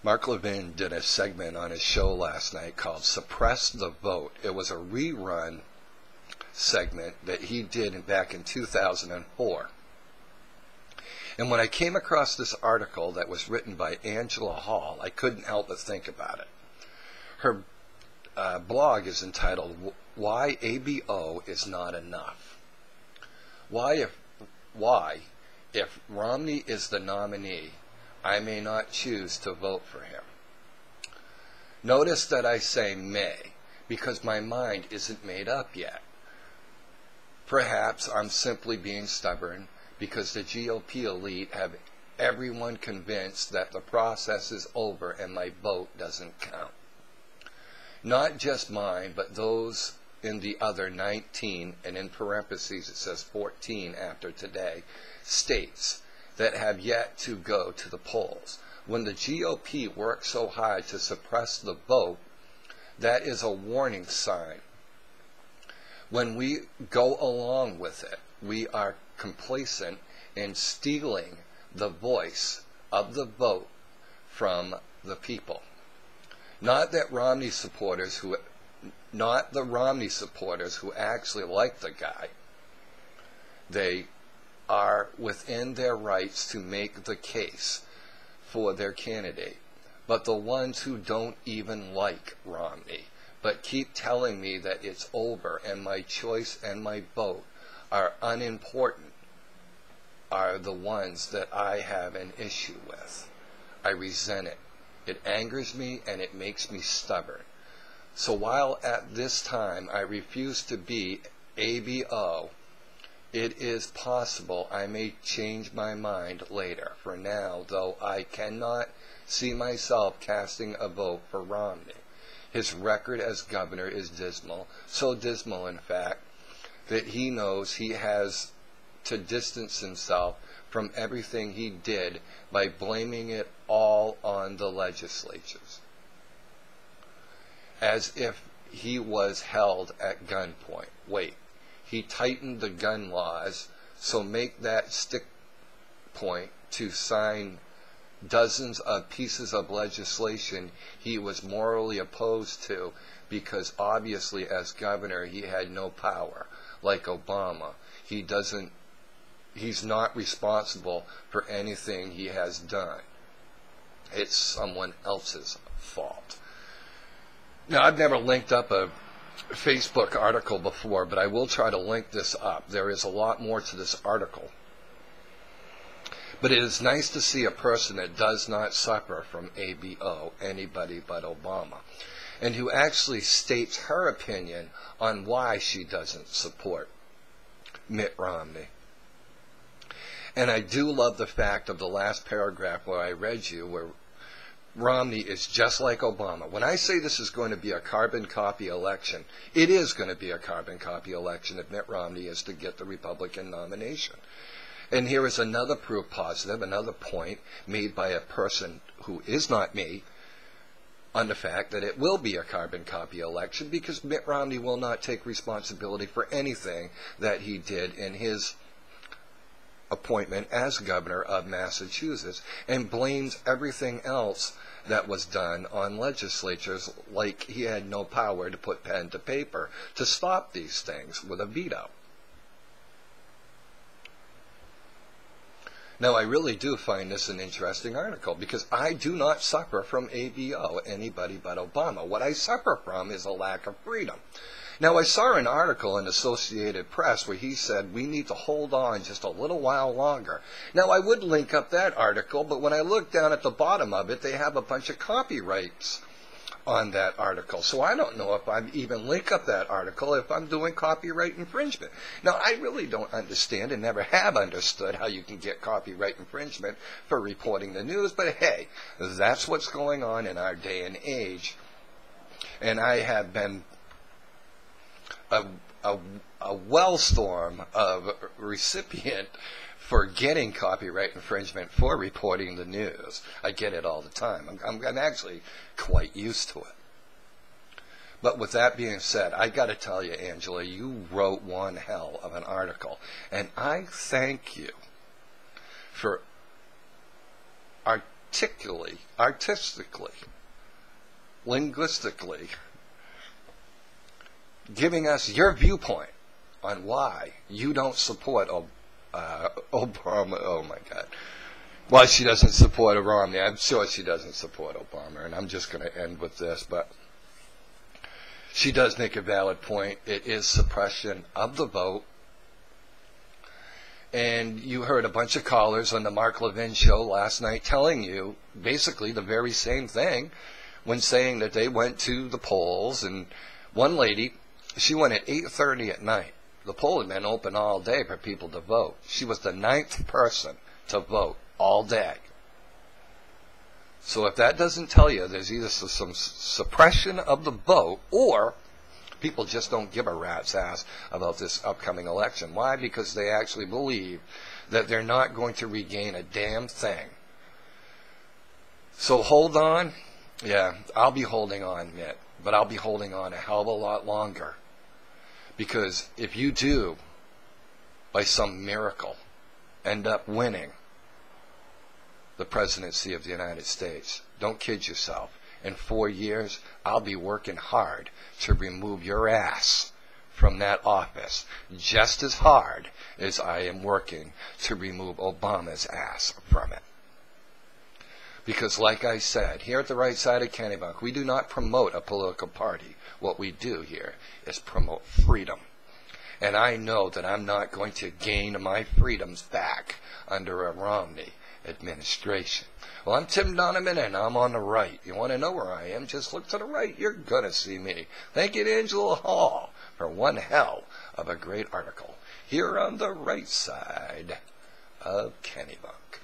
Mark Levin did a segment on his show last night called Suppress the Vote. It was a rerun segment that he did back in 2004. And when I came across this article that was written by Angela Hale, I couldn't help but think about it. Her blog is entitled, Why ABO is Not Enough. Why, if Romney is the nominee, I may not choose to vote for him. Notice that I say may, because my mind isn't made up yet. Perhaps I'm simply being stubborn because the GOP elite have everyone convinced that the process is over and my vote doesn't count. Not just mine, but those in the other 19, and in parentheses it says 14 after today, states that have yet to go to the polls. When the GOP works so hard to suppress the vote, that is a warning sign. When we go along with it, we are complacent in stealing the voice of the vote from the people. Not the Romney supporters who actually like the guy. They are within their rights to make the case for their candidate. But the ones who don't even like Romney, but keep telling me that it's over and my choice and my vote are unimportant, are the ones that I have an issue with. I resent it. It angers me and it makes me stubborn. So while at this time I refuse to be ABO, it is possible I may change my mind later. For now, though, I cannot see myself casting a vote for Romney. His record as governor is dismal, so dismal in fact that he knows he has to distance himself from everything he did by blaming it all on the legislatures, as if he was held at gunpoint. Wait, he tightened the gun laws, so make that stick point to sign dozens of pieces of legislation he was morally opposed to because obviously as governor he had no power, like Obama. He's not responsible for anything he has done. It's someone else's fault. Now, I've never linked up a Facebook article before, but I will try to link this up. There is a lot more to this article. But it is nice to see a person that does not suffer from ABO, anybody but Obama, and who actually states her opinion on why she doesn't support Mitt Romney. And I do love the fact of the last paragraph where I read you, where Romney is just like Obama. When I say this is going to be a carbon copy election, it is going to be a carbon copy election if Mitt Romney is to get the Republican nomination. And here is another proof positive, another point made by a person who is not me, on the fact that it will be a carbon copy election because Mitt Romney will not take responsibility for anything that he did in his appointment as governor of Massachusetts and blames everything else that was done on legislatures, like he had no power to put pen to paper to stop these things with a veto. Now, I really do find this an interesting article because I do not suffer from ABO, anybody but Obama. What I suffer from is a lack of freedom. Now, I saw an article in Associated Press where he said we need to hold on just a little while longer. Now, I would link up that article, but when I look down at the bottom of it, they have a bunch of copyrights on that article. So I don't know if I even link up that article if I'm doing copyright infringement. Now, I really don't understand and never have understood how you can get copyright infringement for reporting the news, but hey, that's what's going on in our day and age. And I have been a wellstorm of recipient for getting copyright infringement for reporting the news. I get it all the time. I'm actually quite used to it. But with that being said, I got to tell you, Angela, you wrote one hell of an article, and I thank you for artistically, linguistically, giving us your viewpoint on why you don't support Obama. Oh my God. Why she doesn't support Romney. I'm sure she doesn't support Obama, and I'm just going to end with this, but she does make a valid point. It is suppression of the vote. And you heard a bunch of callers on the Mark Levin show last night telling you basically the very same thing when saying that they went to the polls. And one lady, she went at 8:30 at night. The poll had been open all day for people to vote. She was the 9th person to vote all day. So if that doesn't tell you there's either some suppression of the vote or people just don't give a rat's ass about this upcoming election. Why? Because they actually believe that they're not going to regain a damn thing. So hold on. Yeah, I'll be holding on, Mitt, but I'll be holding on a hell of a lot longer. Because if you do, by some miracle, end up winning the presidency of the United States, don't kid yourself. In 4 years, I'll be working hard to remove your ass from that office, just as hard as I am working to remove Obama's ass from it. Because like I said, here at the right side of Kennebunk, we do not promote a political party. What we do here is promote freedom. And I know that I'm not going to gain my freedoms back under a Romney administration. Well, I'm Tim Donovan, and I'm on the right. You want to know where I am? Just look to the right. You're going to see me. Thank you to Angela Hall for one hell of a great article here on the right side of Kennebunk.